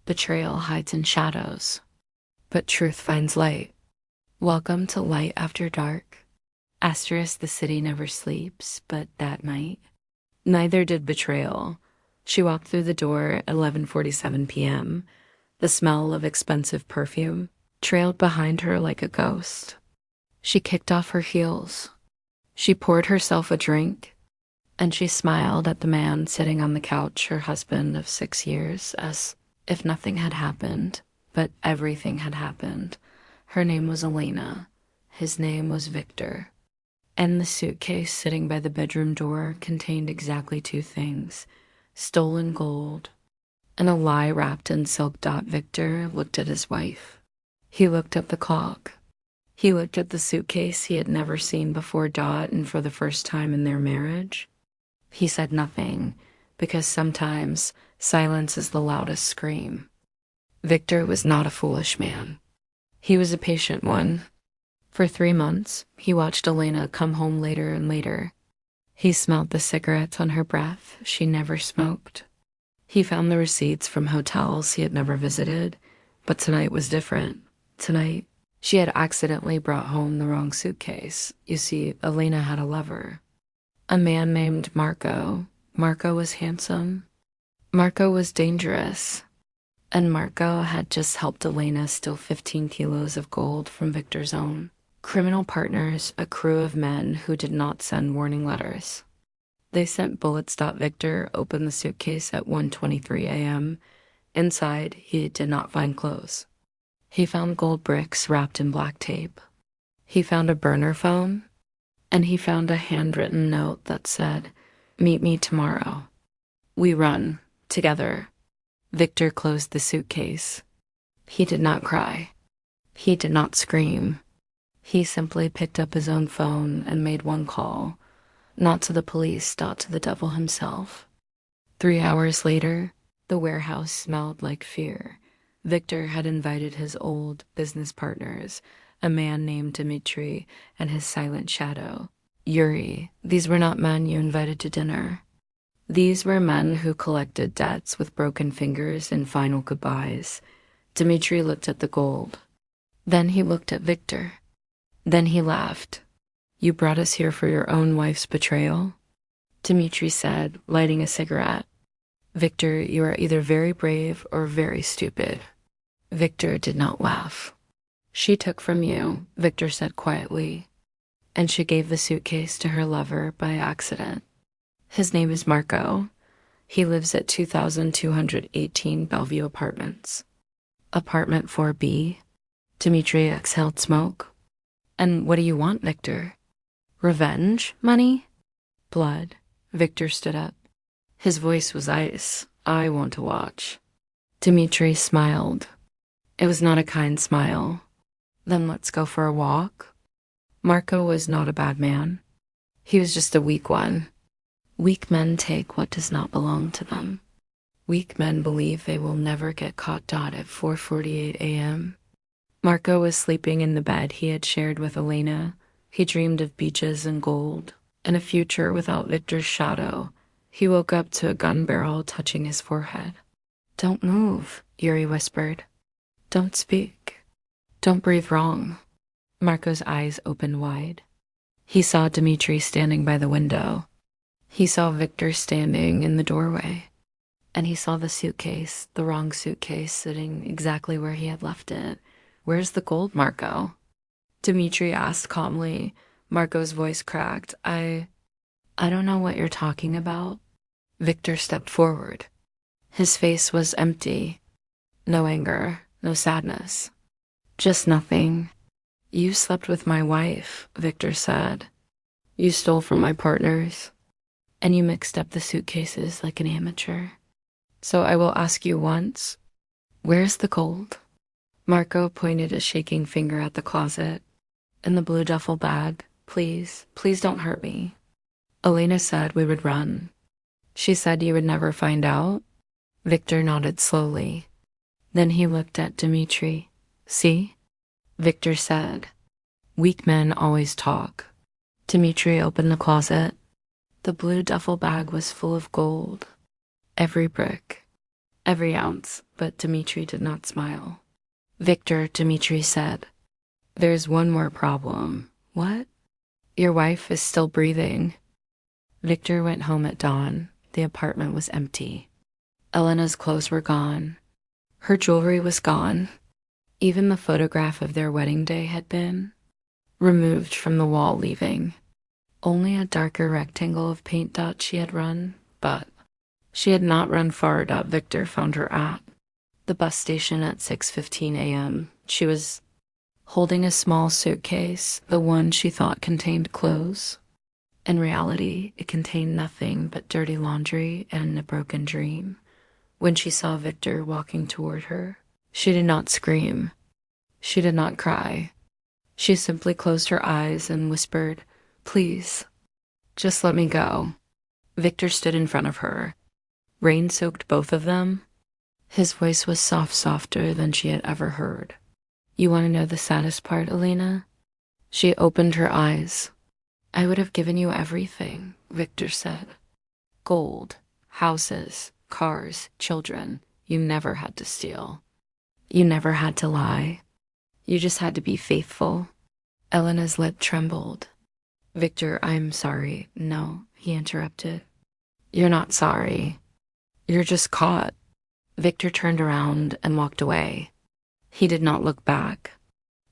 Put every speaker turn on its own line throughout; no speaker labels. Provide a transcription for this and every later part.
Betrayal hides in shadows, but truth finds light. Welcome to Light After Dark. Asterisk, the city never sleeps, but that night, neither did Betrayal. She walked through the door at 11:47 p.m. The smell of expensive perfume trailed behind her like a ghost. She kicked off her heels. She poured herself a drink, and she smiled at the man sitting on the couch, her husband of 6 years, as if nothing had happened, but everything had happened. Her name was Elena. His name was Victor. And the suitcase sitting by the bedroom door contained exactly two things: stolen gold and a lie wrapped in silk. Victor looked at his wife. He looked at the clock. He looked at the suitcase he had never seen before. And for the first time in their marriage, he said nothing, because sometimes silence is the loudest scream. Victor was not a foolish man. He was a patient one. For 3 months, he watched Elena come home later and later. He smelled the cigarettes on her breath she never smoked. He found the receipts from hotels he had never visited, but tonight was different. Tonight, she had accidentally brought home the wrong suitcase. You see, Elena had a lover, a man named Marco. Marco was handsome. Marco was dangerous. And Marco had just helped Elena steal 15 kilos of gold from Victor's own criminal partners, a crew of men who did not send warning letters. They sent bullets. Victor opened the suitcase at 1:23 a.m. Inside, he did not find clothes. He found gold bricks wrapped in black tape. He found a burner phone, and he found a handwritten note that said, "Meet me tomorrow. We run together." Victor closed the suitcase. He did not cry. He did not scream. He simply picked up his own phone and made one call, not to the police, to the devil himself. 3 hours later, the warehouse smelled like fear. Victor had invited his old business partners, a man named Dmitri and his silent shadow, Yuri. These were not men you invited to dinner. These were men who collected debts with broken fingers and final goodbyes. Dmitri looked at the gold. Then he looked at Victor. Then he laughed. "You brought us here for your own wife's betrayal?" Dmitri said, lighting a cigarette. "Victor, you are either very brave or very stupid." Victor did not laugh. "She took from you," Victor said quietly, "and she gave the suitcase to her lover by accident. His name is Marco. He lives at 2218 Bellevue Apartments. Apartment 4B. Dmitri exhaled smoke. "And what do you want, Victor? Revenge? Money? Blood?" Victor stood up. His voice was ice. "I want to watch." Dmitri smiled. It was not a kind smile. "Then let's go for a walk." Marco was not a bad man. He was just a weak one. Weak men take what does not belong to them. Weak men believe they will never get caught. At 4:48 a.m. Marco was sleeping in the bed he had shared with Elena. He dreamed of beaches and gold, and a future without Victor's shadow. He woke up to a gun barrel touching his forehead. "Don't move," Yuri whispered. "Don't speak. Don't breathe wrong." Marco's eyes opened wide. He saw Dmitri standing by the window. He saw Victor standing in the doorway. And he saw the suitcase, the wrong suitcase, sitting exactly where he had left it. "Where's the gold, Marco?" Dmitri asked calmly. Marco's voice cracked. I don't know what you're talking about." Victor stepped forward. His face was empty. No anger, no sadness. Just nothing. "You slept with my wife," Victor said. "You stole from my partners. And you mixed up the suitcases like an amateur. So I will ask you once, where's the gold?" Marco pointed a shaking finger at the closet. "In the blue duffel bag. Please, please don't hurt me." Elena said we would run. "She said you would never find out?" Victor nodded slowly. Then he looked at Dmitri. "See?" Victor said, "Weak men always talk." Dmitri opened the closet. The blue duffel bag was full of gold. Every brick, every ounce, but Dmitri did not smile. Victor, Dmitri said, "There's one more problem." "What?" "Your wife is still breathing." Victor went home at dawn. The apartment was empty. Elena's clothes were gone. Her jewelry was gone. Even the photograph of their wedding day had been removed from the wall, leaving only a darker rectangle of paint dots she had run, but she had not run far enough. Victor found her at the bus station at 6:15 a.m. She was holding a small suitcase, the one she thought contained clothes. In reality, it contained nothing but dirty laundry and a broken dream. When she saw Victor walking toward her, she did not scream. She did not cry. She simply closed her eyes and whispered, "Please, just let me go." Victor stood in front of her. Rain soaked both of them. His voice was softer than she had ever heard. "You want to know the saddest part, Elena?" She opened her eyes. "I would have given you everything," Victor said. "Gold, houses, cars, children. You never had to steal. You never had to lie. You just had to be faithful." Elena's lip trembled. "Victor, I'm sorry." "No," he interrupted. "You're not sorry. You're just caught." Victor turned around and walked away. He did not look back.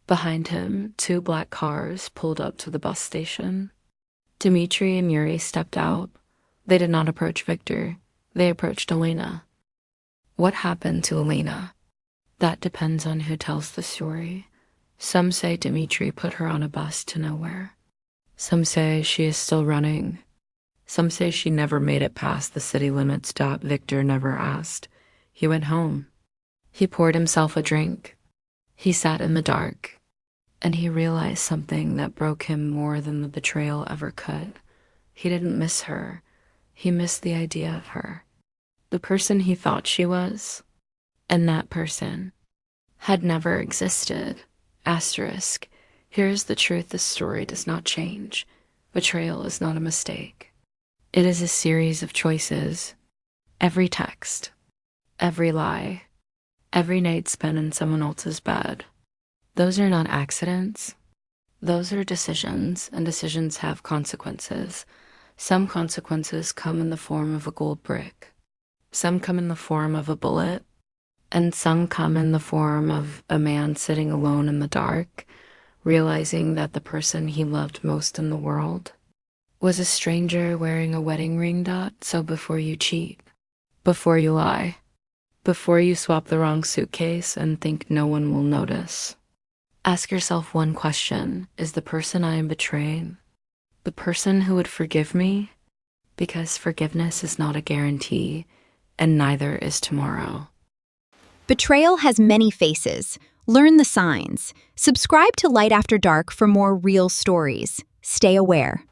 Behind him, 2 black cars pulled up to the bus station. Dmitri and Yuri stepped out. They did not approach Victor. They approached Elena. What happened to Elena? That depends on who tells the story. Some say Dmitri put her on a bus to nowhere. Some say she is still running. Some say she never made it past the city limits. Victor never asked. He went home. He poured himself a drink. He sat in the dark, and he realized something that broke him more than the betrayal ever could. He didn't miss her. He missed the idea of her. The person he thought she was, and that person had never existed. Asterisk. Here's the truth: the story does not change. Betrayal is not a mistake. It is a series of choices. Every text, every lie, every night spent in someone else's bed. Those are not accidents. Those are decisions, and decisions have consequences. Some consequences come in the form of a gold brick. Some come in the form of a bullet. And some come in the form of a man sitting alone in the dark, realizing that the person he loved most in the world was a stranger wearing a wedding ring. So before you cheat, before you lie, before you swap the wrong suitcase and think no one will notice, ask yourself one question: is the person I am betraying the person who would forgive me? Because forgiveness is not a guarantee, and neither is tomorrow.
Betrayal has many faces. Learn the signs. Subscribe to Light After Dark for more real stories. Stay aware.